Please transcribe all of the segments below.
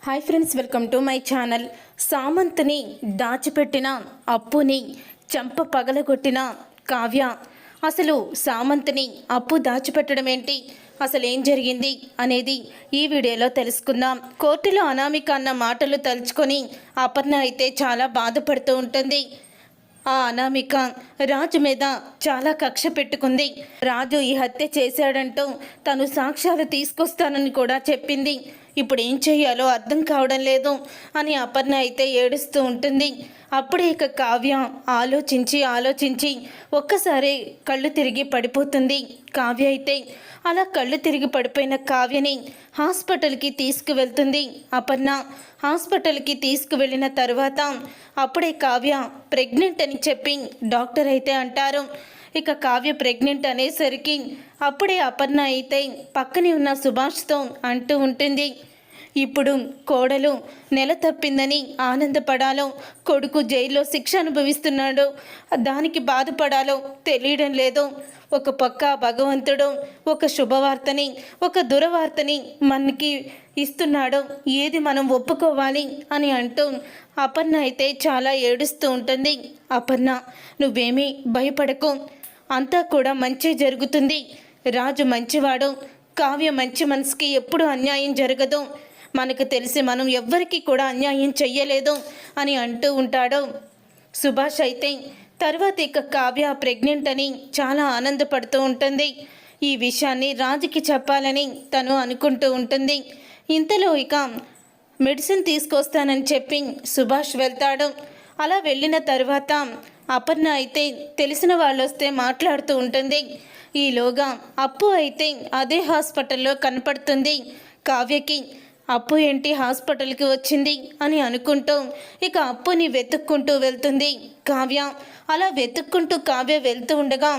Hi friends, welcome to my channel. సామంత్ని దాచిపెట్టిన అప్పుని చంప పగలగొట్టిన కావ్య. అసలు సామంత్ని అప్పు దాచిపెట్టడం ఏంటి, అసలు ఏం జరిగింది అనేది ఈ వీడియోలో తెలుసుకుందాం. కోర్టులో అనామిక అన్న మాటలు తలుచుకొని అపర్ణ అయితే చాలా బాధపడుతూ ఉంటుంది. ఆ అనామిక రాజు మీద చాలా కక్ష పెట్టుకుంది. రాజు ఈ హత్య చేశాడంటూ తను సాక్ష్యాలు తీసుకొస్తానని కూడా చెప్పింది. ఇప్పుడు ఏం చెయ్యాలో అర్థం కావడం లేదు అని అపర్ణ అయితే ఏడుస్తూ ఉంటుంది. అప్పుడే ఇక కావ్య ఆలోచించి ఒక్కసారి కళ్ళు తిరిగి పడిపోతుంది. కావ్య అయితే అలా కళ్ళు తిరిగి పడిపోయిన కావ్యని హాస్పిటల్కి తీసుకువెళ్తుంది అపర్ణ. హాస్పిటల్కి తీసుకువెళ్ళిన తర్వాత అప్పుడే కావ్య ప్రెగ్నెంట్ అని చెప్పి డాక్టర్ అయితే అంటారు. ఇక కావ్య ప్రెగ్నెంట్ అనేసరికి అప్పుడే అపర్ణ అయితే పక్కనే ఉన్న సుభాష్తో అంటూ ఉంటుంది, ఇప్పుడు కోడలు నెల తప్పిందని ఆనందపడాలో, కొడుకు జైల్లో శిక్ష అనుభవిస్తున్నాడో దానికి బాధపడాలో తెలియడం లేదు. ఒక పక్క భగవంతుడు ఒక శుభవార్తని ఒక దురవార్తని మనకి ఇస్తున్నాడు, ఏది మనం ఒప్పుకోవాలి అని అంటూ అపర్ణ అయితే చాలా ఏడుస్తూ ఉంటుంది. అపర్ణ, నువ్వేమీ భయపడకు, అంతా కూడా మంచి జరుగుతుంది. రాజు మంచివాడు, కావ్య మంచి మనసుకి ఎప్పుడు అన్యాయం జరగదు, మనకు తెలిసి మనం ఎవ్వరికి కూడా అన్యాయం చెయ్యలేదు అని అంటూ ఉంటాడు. సుభాష్ అయితే తర్వాత ఇక కావ్య ప్రెగ్నెంట్ అని చాలా ఆనందపడుతూ ఉంటుంది. ఈ విషయాన్ని రాజుకి చెప్పాలని తను అనుకుంటూ ఉంటుంది. ఇంతలో ఇక మెడిసిన్ తీసుకొస్తానని చెప్పి సుభాష్ వెళ్తాడు. అలా వెళ్ళిన తర్వాత అపర్ణ అయితే తెలిసిన వాళ్ళు వస్తే మాట్లాడుతూ ఉంటుంది. ఈలోగా అప్పు అయితే అదే హాస్పిటల్లో కనపడుతుంది కావ్యకి. అప్పు ఏంటి హాస్పిటల్కి వచ్చింది అని అనుకుంటూ ఇక అప్పుని వెతుక్కుంటూ వెళ్తుంది కావ్య. అలా వెతుక్కుంటూ కావ్య వెళ్తూ ఉండగా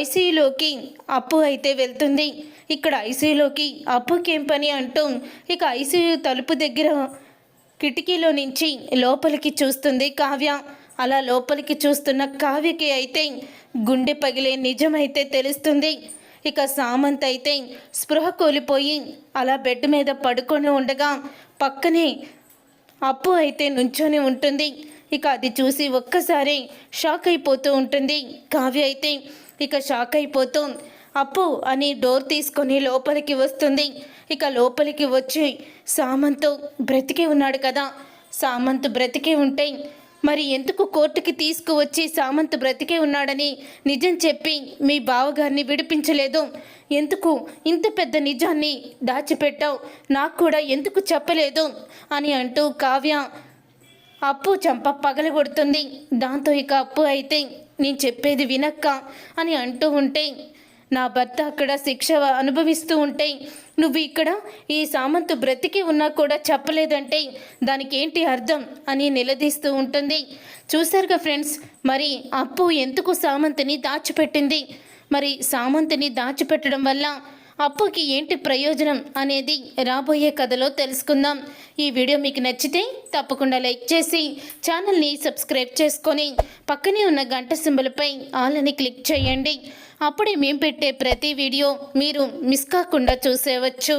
ఐసీయూలోకి అప్పు అయితే వెళ్తుంది. ఇక్కడ ఐసీయూలోకి అప్పుకేం పని అంటూ ఇక ఐసీయూ తలుపు దగ్గర కిటికీలో నుంచి లోపలికి చూస్తుంది కావ్య. అలా లోపలికి చూస్తున్న కావ్యకి అయితే గుండె పగిలే నిజమైతే తెలుస్తుంది. ఇక సామంత్ అయితే స్పృహ కోల్పోయి అలా బెడ్ మీద పడుకొని ఉండగా పక్కనే అప్పు అయితే నుంచొని ఉంటుంది. ఇక అది చూసి ఒక్కసారి షాక్ అయిపోతూ ఉంటుంది కావ్య అయితే. ఇక షాక్ అయిపోతూ అప్పు అని డోర్ తీసుకొని లోపలికి వస్తుంది. ఇక లోపలికి వచ్చి సామంత్ బ్రతికే ఉన్నాడు కదా, సామంత్ బ్రతికే ఉంటే మరి ఎందుకు కోర్టుకి తీసుకువచ్చి సామంత్ బ్రతికే ఉన్నాడని నిజం చెప్పి మీ బావగారిని విడిపించలేదు? ఎందుకు ఇంత పెద్ద నిజాన్ని దాచిపెట్టావు? నాకు కూడా ఎందుకు చెప్పలేదు అని అంటూ కావ్య అప్పు చంప పగలగొడుతుంది. దాంతో ఇక అప్పు అయితే నేను చెప్పేది వినక్క అని అంటూ ఉంటే, నా భర్త అక్కడ శిక్ష అనుభవిస్తూ ఉంటే నువ్వు ఇక్కడ ఈ సామంత్ బ్రతికి ఉన్నా కూడా చెప్పలేదంటే దానికి ఏంటి అర్థం అని నిలదీస్తూ ఉంటుంది. చూశారుగా ఫ్రెండ్స్, మరి అప్పు ఎందుకు సామంత్ని దాచిపెట్టింది, మరి సామంత్ని దాచిపెట్టడం వల్ల అప్పుకి ఏంటి ప్రయోజనం అనేది రాబోయే కథలో తెలుసుకుందాం. ఈ వీడియో మీకు నచ్చితే తప్పకుండా లైక్ చేసి ఛానల్ని సబ్స్క్రైబ్ చేసుకొని పక్కనే ఉన్న గంట సింబల్పై ఆల్ అని క్లిక్ చేయండి. అప్పుడే మేము పెట్టే ప్రతి వీడియో మీరు మిస్ కాకుండా చూసేవచ్చు.